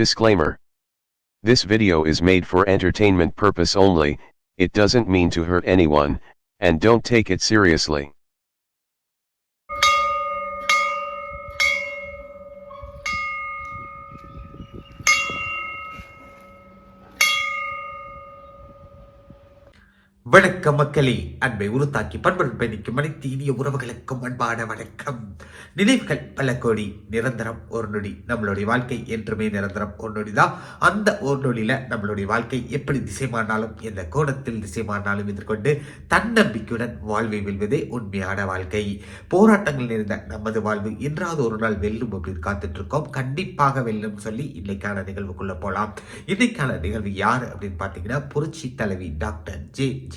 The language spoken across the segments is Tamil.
Disclaimer. This video is made for entertainment purpose only, it doesn't mean to hurt anyone, and don't take it seriously. வணக்கம் மக்களே, அன்பை உருத்தாக்கி பண்புடன் பயணிக்கும் அனைத்து இனிய உறவுகளுக்கும் அன்பான வணக்கம். நினைவுகள் பல கோடி, நிரந்தரம் ஒரு நொடி. நம்மளுடைய வாழ்க்கை என்றுமே நிரந்தரம் ஒரு நொடி தான். அந்த ஒரு நொடியில நம்மளுடைய வாழ்க்கை எப்படி திசை மாறினாலும், எந்த கோணத்தில் திசை மாறினாலும் எதிர்கொண்டு தன்னம்பிக்கையுடன் வாழ்வை வெல்வதே உண்மையான வாழ்க்கை. போராட்டங்கள் நிறைந்த நமது வாழ்வு என்றாவது ஒரு நாள் வெல்லும் அப்படின்னு காத்துட்டு இருக்கோம். கண்டிப்பாக வெல்லும் சொல்லி இன்னைக்கான நிகழ்வுக்குள்ள போலாம். இன்னைக்கான நிகழ்வு யாரு அப்படின்னு பாத்தீங்கன்னா, புரட்சி தலைவி டாக்டர்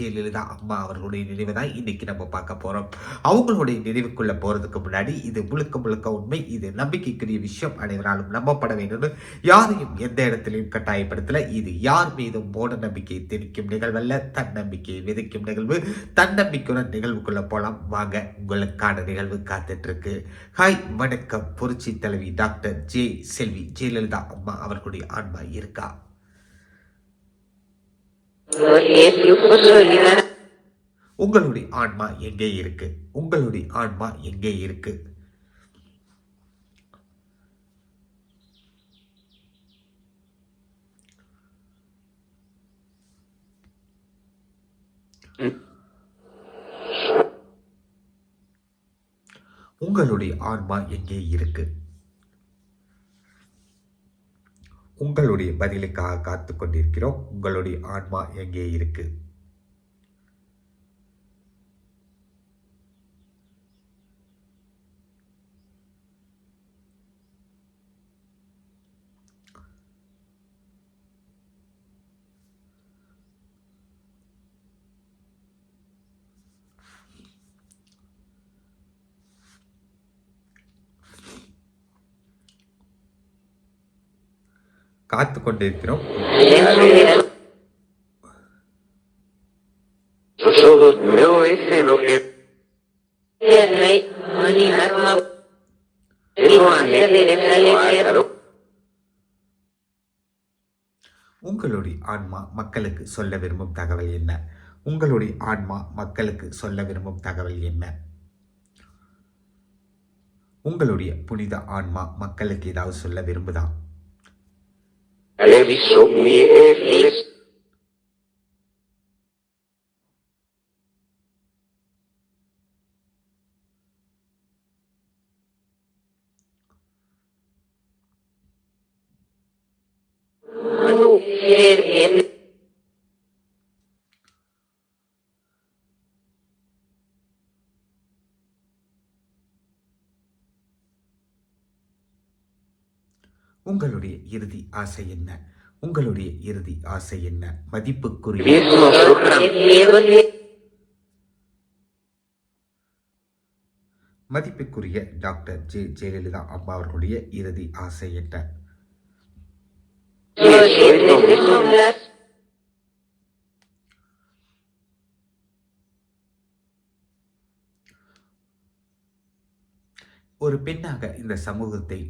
ஜெயலலிதா அம்மா அவர்களுடைய நினைவை தான் இன்னைக்கு நம்ம பார்க்க போறோம். அவங்களுடைய நினைவுக்குள்ள போறதுக்கு முன்னாடி, இது முழுக்க முழுக்க உண்மை, இது நம்பிக்கைக்குரிய விஷயம், அனைவராலும் நம்பப்பட வேண்டும், யாரையும் எந்த இடத்திலையும் கட்டாயப்படுத்தல. இது யார் மீதும் மூட நம்பிக்கை திணிக்கும் நிகழ்வல்ல, தன்னம்பிக்கையை விதைக்கும் நிகழ்வு. தன்னம்பிக்கையுடன் நிகழ்வுக்குள்ள போலாம் வாங்க, உங்களுக்கான நிகழ்வு காத்துட்டு இருக்கு. ஹாய், வணக்கம். புரட்சி தலைவி டாக்டர் செல்வி ஜெயலலிதா அம்மா அவர்களுடைய ஆன்மா இருக்கா? உங்களுடைய ஆன்மா எங்கே இருக்கு? உங்களுடைய ஆன்மா எங்கே இருக்கு? உங்களுடைய ஆன்மா எங்கே இருக்கு? உங்களுடைய பதிலுக்காக காத்து கொண்டிருக்கிறோம். உங்களுடைய ஆன்மா எங்கே இருக்கு? காத்து கொண்டிருக்கிறோம். உங்களுடைய ஆன்மா மக்களுக்கு சொல்ல விரும்பும் தகவல் என்ன? உங்களுடைய ஆன்மா மக்களுக்கு சொல்ல விரும்பும் தகவல் என்ன? உங்களுடைய புனித ஆன்மா மக்களுக்கு ஏதாவது சொல்ல விரும்புதா? உங்களுடைய இறுதி ஆசை என்ன? உங்களுடைய இறுதி ஆசை என்ன? மதிப்புக்குரிய டாக்டர் ஜெயலலிதா அம்மா அவர்களுடைய இறுதி ஆசை என்ன? ஒரு பெண்ணாக இந்த சமூகத்தை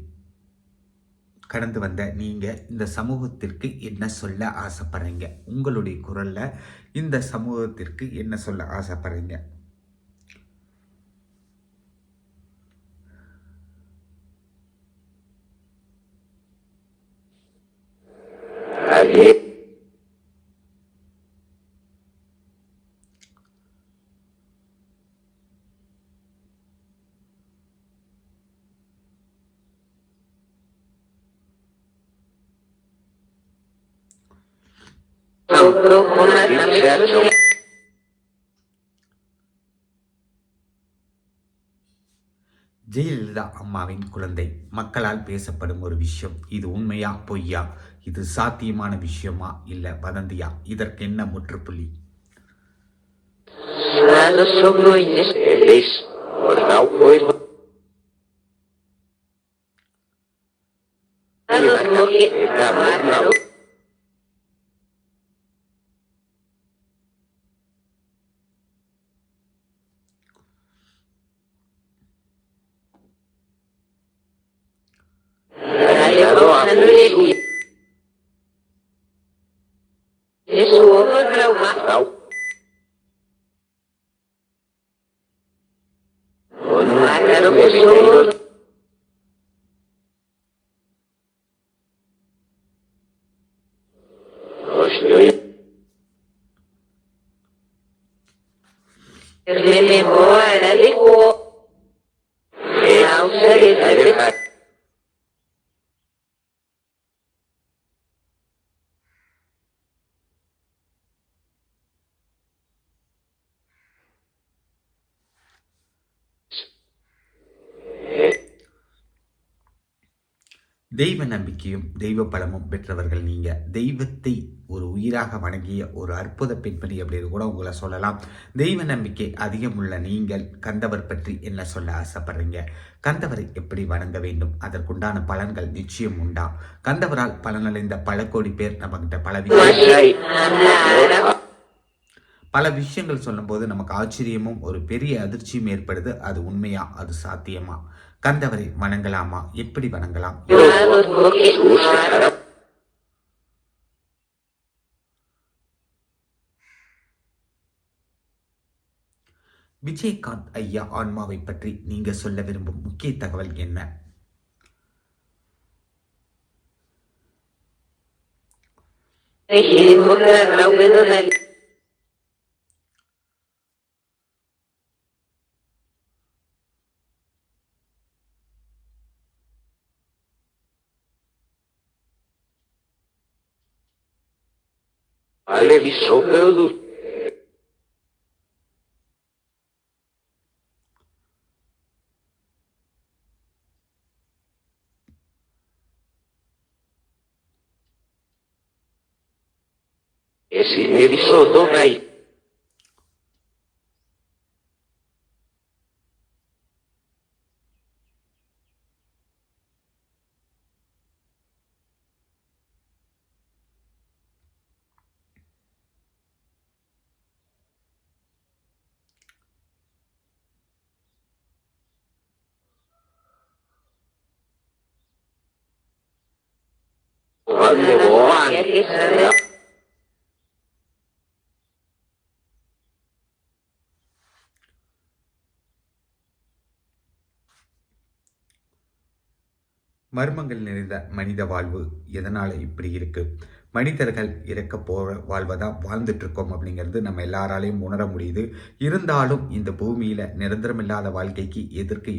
கடந்து வந்த நீங்க இந்த சமூகத்திற்கு என்ன சொல்ல ஆசைப்படுறீங்க? உங்களுடைய குரல்ல இந்த சமூகத்திற்கு என்ன சொல்ல ஆசைப்படுறீங்க? ஜெயலலிதா அம்மாவின் குழந்தை மக்களால் பேசப்படும் ஒரு விஷயம். இது உண்மையா பொய்யா? இது சாத்தியமான விஷயமா இல்ல வதந்தியா? இதற்கு என்ன முற்றுப்புள்ளி? தெய்வ நம்பிக்கையும் தெய்வ பலமும் பெற்றவர்கள் நீங்க. தெய்வத்தை ஒரு உயிராக வணங்கிய ஒரு அற்புத பெண்மணி அப்படின்னு கூட உங்களை சொல்லலாம். தெய்வ நம்பிக்கை அதிகம் உள்ள நீங்கள் கந்தவர் பற்றி என்ன சொல்ல ஆசைப்படுறீங்க? கந்தவரை எப்படி வணங்க வேண்டும்? அதற்குண்டான பலன்கள் நிச்சயம் உண்டா? கந்தவரால் பலனடைந்த பல கோடி பேர் நம்மகிட்ட பல விஷயங்கள் சொல்லும்போது நமக்கு ஆச்சரியமும் ஒரு பெரிய அதிர்ச்சியும் ஏற்படுது. அது உண்மையா? அது சாத்தியமா? கந்தவரை வணங்கலாமா? எப்படி வணங்கலாம்? விஜயகாந்த் ஐயா ஆன்மாவை பற்றி நீங்க சொல்ல விரும்பும் முக்கிய தகவல் என்ன? Sobrando. Esse ele soldou aí. மர்மங்கள் நிறைந்த மனித வாழ்வு எதனால இப்படி இருக்கு? மனிதர்கள் இறக்க போற வாழ்வதா வாழ்ந்துட்டு இருக்கோம் அப்படிங்கிறது நம்ம எல்லாராலையும் உணர முடியுது. இருந்தாலும் இந்த பூமியில நிரந்தரமில்லாத வாழ்க்கைக்கு எதற்கு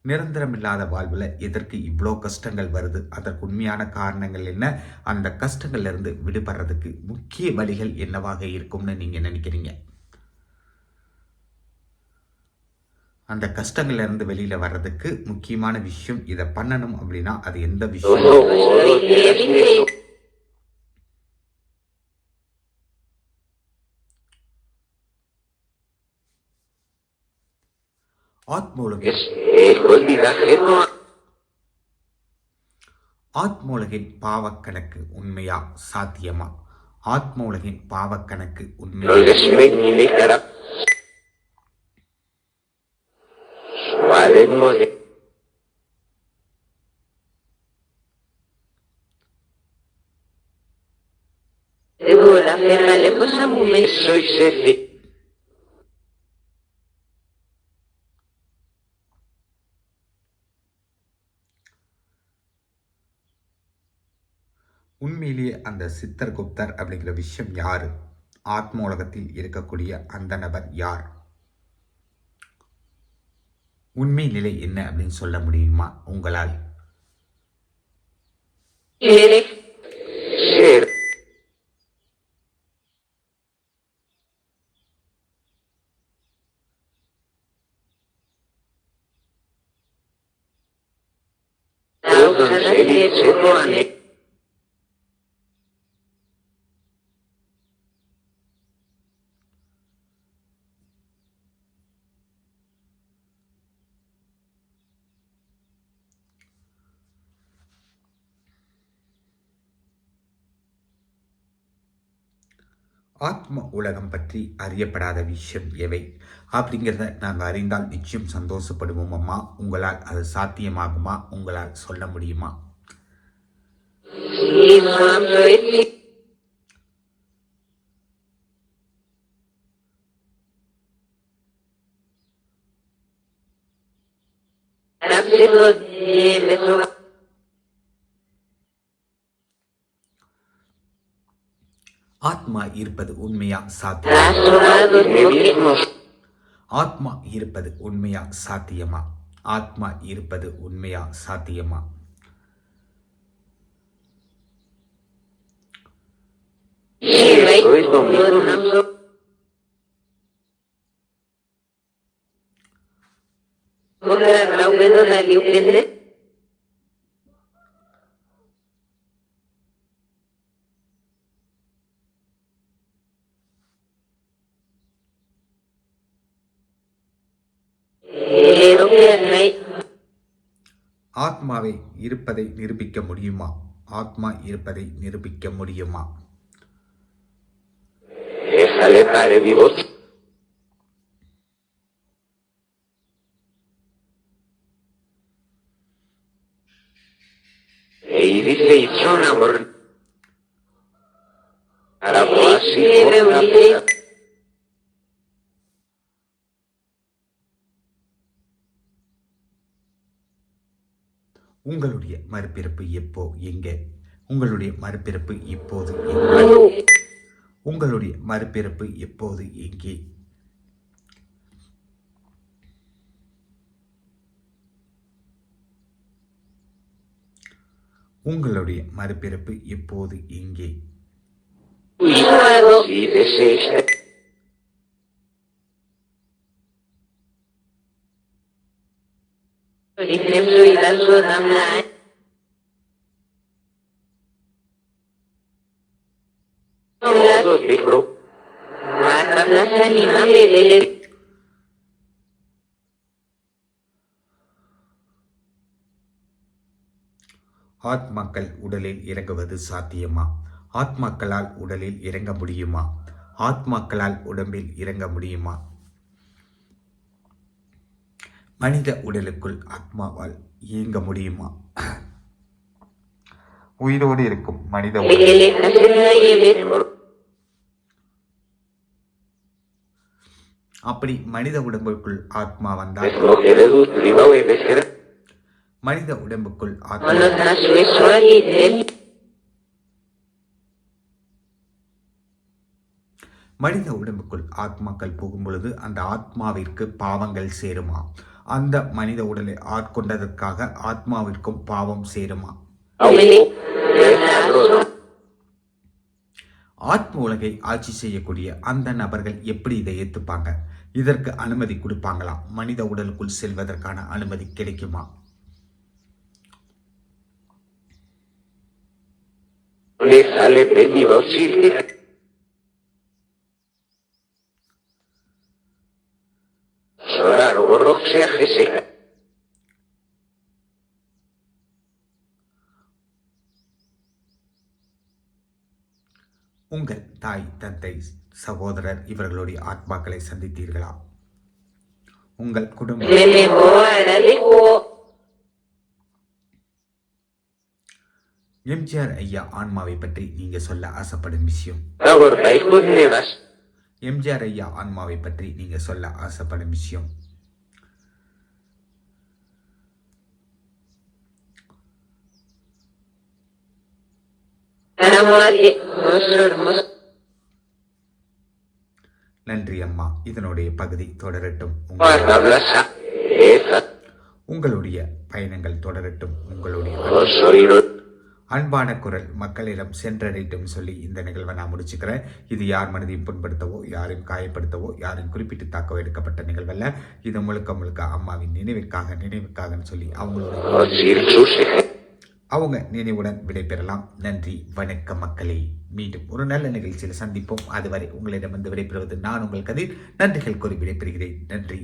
நிரந்தரமில்லாத வாழ்வுல எதற்கு இவ்வளோ கஷ்டங்கள் வருது? அதற்கு உண்மையான காரணங்கள் என்ன? அந்த கஷ்டங்கள்ல இருந்து விடுபடுறதுக்கு முக்கிய வழிகள் என்னவாக இருக்கும்னு நீங்க நினைக்கிறீங்க? அந்த கஷ்டங்கள்ல இருந்து வெளியில வர்றதுக்கு முக்கியமான விஷயம் இதை பண்ணணும் அப்படின்னா அது எந்த விஷயம்? ஆத்ம உலகின் பாவக்கணக்கு உண்மையா? சாத்தியமா? ஆத்ம உலகின் பாவக்கணக்கு உண்மையா? உண்மையிலேயே அந்த சித்தர்குப்தர் அப்படிங்கிற விஷயம் யாரு? ஆத்ம உலகத்தில் இருக்கக்கூடிய அந்த நபர் யார்? உண்மை நிலை என்ன அப்படின்னு சொல்ல முடியுமா உங்களால்? ஆத்ம உலகம் பற்றி அறியப்படாத விஷயம் எவை அப்படிங்கிறத நாங்கள் அறிந்தால் நிச்சயம் சந்தோஷப்படுவோம் அம்மா. உங்களால் அது சாத்தியமாகுமா? உங்களால் சொல்ல முடியுமா? ஆத்மா இருப்பது உண்மையா சாத்தியமா? ஆத்மா இருப்பது உண்மையா சாத்தியமா? ஆத்மா இருப்பது உண்மையா சாத்தியமா? ஆத்மாவை இருப்பதை நிரூபிக்க முடியுமா? ஆத்மா இருப்பதை நிரூபிக்க முடியுமா? உங்களுடைய மறுபிறப்பு எப்போ எங்கே? உங்களுடைய மறுபிறப்பு இப்போது எங்கே? உங்களுடைய மறுபிறப்பு எப்போது எங்கே? உங்களுடைய மறுபிறப்பு எப்போது எங்கே? ஆத்மாக்கள் உடலில் இறங்குவது சாத்தியமா? ஆத்மாக்களால் உடலில் இறங்க முடியுமா? ஆத்மாக்களால் உடம்பில் இறங்க முடியுமா? மனித உடலுக்குள் ஆத்மாவால் இயங்க முடியுமா? உயிரோடு இருக்கும் மனித அப்படி மனித உடம்புக்குள் ஆத்மா வந்தால் மனித உடம்புக்குள் மனித உடம்புக்குள் ஆத்மாக்கள் போகும் பொழுது அந்த ஆத்மாவிற்கு பாவங்கள் சேருமா? அந்த மனித உடலை ஆட்கொண்டதற்காக ஆத்மாவிற்கும் பாவம் சேருமா? ஆத்ம உலகை ஆட்சி செய்யக்கூடிய அந்த நபர்கள் எப்படி இதை ஏத்துப்பாங்க? இதற்கு அனுமதி கொடுப்பாங்களா? மனித உடலுக்குள் செல்வதற்கான அனுமதி கிடைக்குமா? உங்கள் தாய், தந்தை, சகோதரர் இவர்களுடைய ஆத்மாக்களை சந்தித்தீர்களா? உங்கள் குடும்பம் எம்ஜிஆர் ஐயா ஆன்மாவை பற்றி நீங்க சொல்ல ஆசைப்படும் விஷயம். எம்ஜிஆர் ஐயா ஆன்மாவை பற்றி நீங்க சொல்ல ஆசைப்படும் விஷயம். நன்றி அம்மா. இதனுடைய பகுதி தொடரட்டும். உங்களுடைய பயணங்கள் தொடரட்டும். உங்களுடைய அன்பான குரல் மக்களிடம் சென்றடைட்டும் சொல்லி இந்த நிகழ்வை நான் முடிச்சுக்கிறேன். இது யார் மனதையும் புண்படுத்தவோ, யாரையும் காயப்படுத்தவோ, யாரையும் குறிப்பிட்டு தாக்கவோ எடுக்கப்பட்ட நிகழ்வல்ல. இது முழுக்க முழுக்க அம்மாவின் நினைவுக்காக சொல்லி அவங்க நினைவுடன் விடைபெறலாம். நன்றி, வணக்கம் மக்களே. மீண்டும் ஒரு நல்ல நிகழ்ச்சியில் சந்திப்போம். அதுவரை உங்களிடமிருந்து விடைபெறுவது நான் உங்கள் கதிர். நன்றிகள் கூறி விடைபெறுகிறேன். நன்றி.